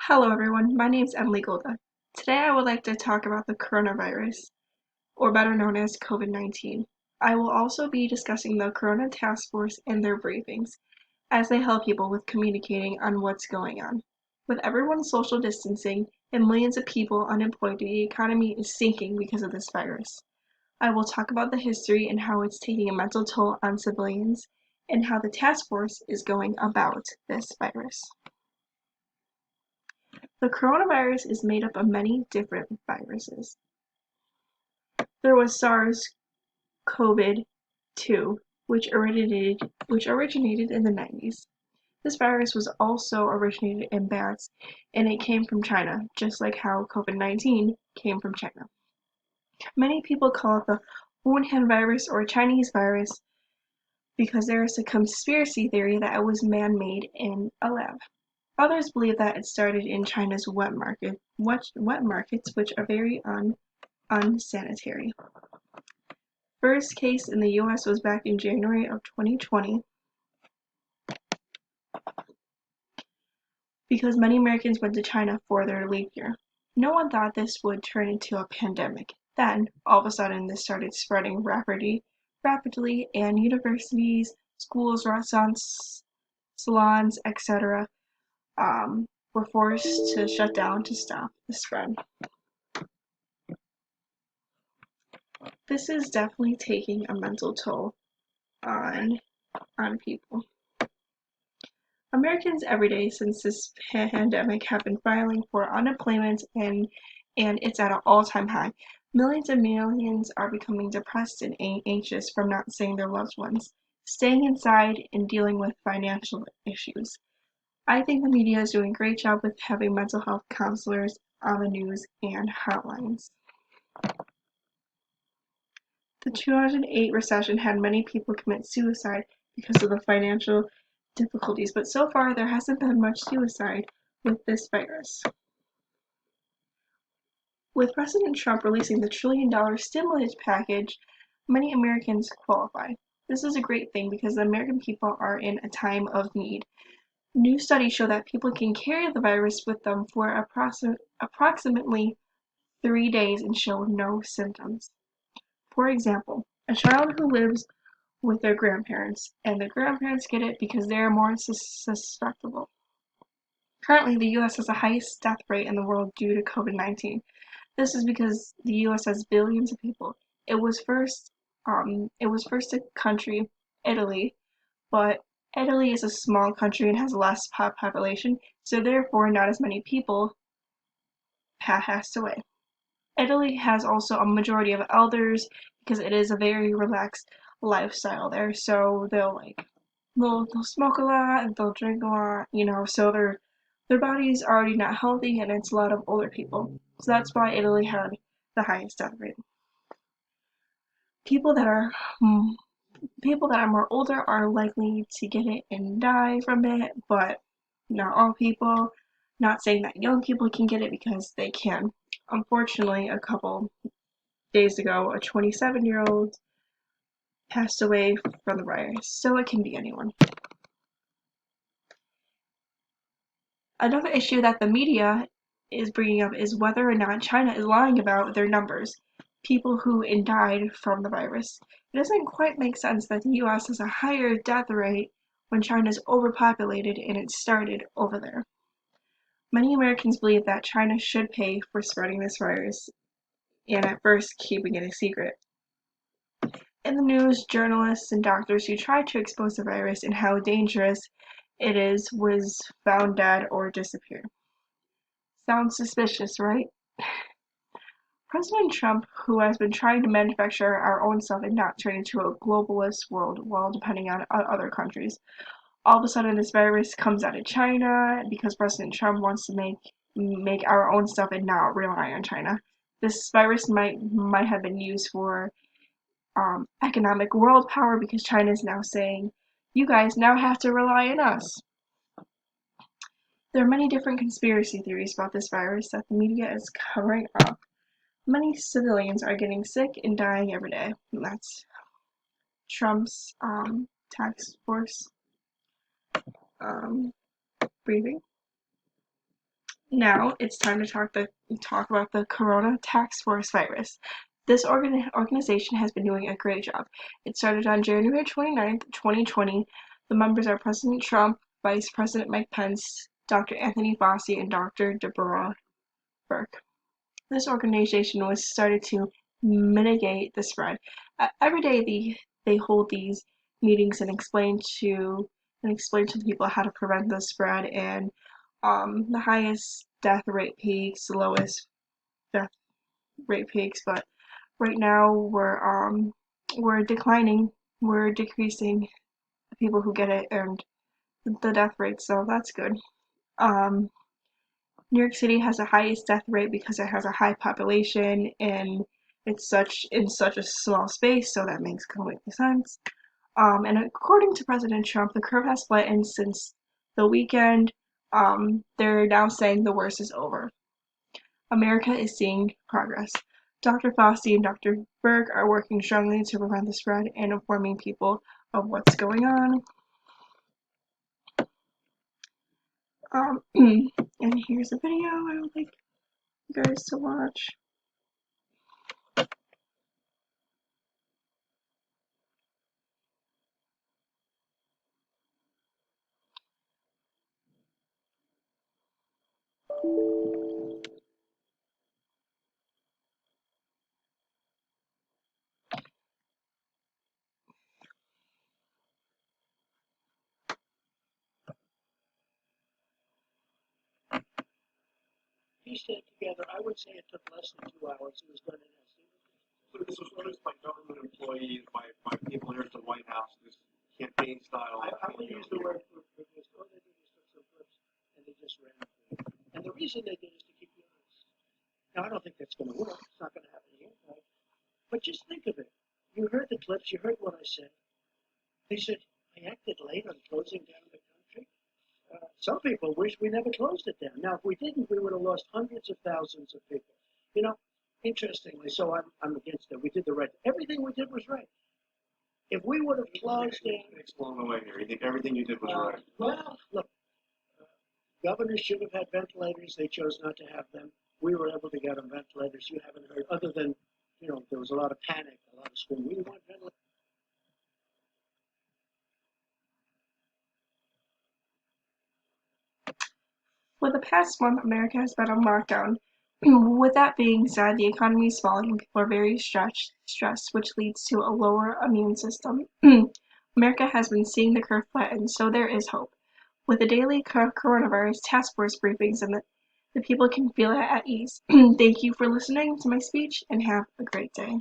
Hello everyone, my name is Emily Golda. Today I would like to talk about the coronavirus, or better known as COVID-19. I will also be discussing the Corona Task Force and their briefings, as they help people with communicating on what's going on. With everyone social distancing and millions of people unemployed, the economy is sinking because of this virus. I will talk about the history and how it's taking a mental toll on civilians, and how the task force is going about this virus. The coronavirus is made up of many different viruses. There was SARS-CoV-2, which originated in the 90s. This virus was also originated in bats, and it came from China, just like how COVID-19 came from China. Many people call it the Wuhan virus or Chinese virus because there is a conspiracy theory that it was man-made in a lab. Others believe that it started in China's wet markets, which are very unsanitary. First case in the US was back in January of 2020 because many Americans went to China for their leap year. No one thought this would turn into a pandemic. Then, all of a sudden, this started spreading rapidly, and universities, schools, restaurants, salons, etc., were forced to shut down to stop the spread. This is definitely taking a mental toll on people. Americans every day since this pandemic have been filing for unemployment and it's at an all-time high. Millions and millions are becoming depressed and anxious from not seeing their loved ones, staying inside and dealing with financial issues. I think the media is doing a great job with having mental health counselors on the news and hotlines. The 2008 recession had many people commit suicide because of the financial difficulties, but so far there hasn't been much suicide with this virus. With President Trump releasing the trillion-dollar stimulus package, many Americans qualify. This is a great thing because the American people are in a time of need. New studies show that people can carry the virus with them for approximately 3 days and show no symptoms. For example, a child who lives with their grandparents, and the grandparents get it because they are more susceptible. Currently, the US has the highest death rate in the world due to COVID-19. This is because the US has billions of people. It was first a country, Italy, but Italy is a small country and has less population, so therefore not as many people passed away. Italy has also a majority of elders because it is a very relaxed lifestyle there. So they'll smoke a lot and they'll drink a lot, so their body's already not healthy and it's a lot of older people. So that's why Italy had the highest death rate. People that are more older are likely to get it and die from it, but not all people. Not saying that young people can get it because they can. Unfortunately, a couple days ago, a 27-year-old passed away from the virus, so it can be anyone. Another issue that the media is bringing up is whether or not China is lying about their numbers, people who died from the virus. It doesn't quite make sense that the US has a higher death rate when China is overpopulated and it started over there. Many Americans believe that China should pay for spreading this virus and at first keeping it a secret. In the news, journalists and doctors who tried to expose the virus and how dangerous it is was found dead or disappeared. Sounds suspicious, right? President Trump, who has been trying to manufacture our own stuff and not turn into a globalist world while depending on other countries, all of a sudden this virus comes out of China because President Trump wants to make our own stuff and not rely on China. This virus might have been used for economic world power because China is now saying, you guys now have to rely on us. There are many different conspiracy theories about this virus that the media is covering up. Many civilians are getting sick and dying every day, and that's Trump's task force briefing. Now it's time to talk about the Corona Task Force virus. This organization has been doing a great job. It started on January 29th, 2020. The members are President Trump, Vice President Mike Pence, Dr. Anthony Fauci, and Dr. Deborah Burke. This organization was started to mitigate the spread. Every day they hold these meetings and explain to the people how to prevent the spread and the highest death rate peaks, the lowest death rate peaks, but right now we're declining, we're decreasing the people who get it and the death rate, so that's good. Um, New York City has the highest death rate because it has a high population and it's such a small space, so that makes completely sense. And according to President Trump, the curve has flattened since the weekend. They're now saying the worst is over. America is seeing progress. Dr. Fauci and Dr. Berg are working strongly to prevent the spread and informing people of what's going on. And here's a video I would like you guys to watch. Pieced it together. I would say it took less than 2 hours. It was done in a single. So this was released by government employees, by people here at the White House, this campaign style. I would use the word for this. All they did was took some clips and they just ran with it. And the reason they did is to keep you honest. Now, I don't think that's going to work. It's not going to have any impact. But just think of it. You heard the clips. You heard what I said. They said, I acted late on closing down the country. Some people wish we never closed it down. Now, if we didn't, we would have lost hundreds of thousands of people. You know, interestingly, so I'm against it. We did the right. Everything we did was right. If we would have closed down, along the way here, you think everything you did was right? Well, look, governors should have had ventilators. They chose not to have them. We were able to get them ventilators. You haven't heard, other than, you know, there was a lot of panic, a lot of screaming. We want ventilators. For the past month, America has been on lockdown. With that being said, the economy is falling and people are very stressed, which leads to a lower immune system. America has been seeing the curve flatten, so there is hope. With the daily coronavirus task force briefings and the people can feel it at ease. Thank you for listening to my speech and have a great day.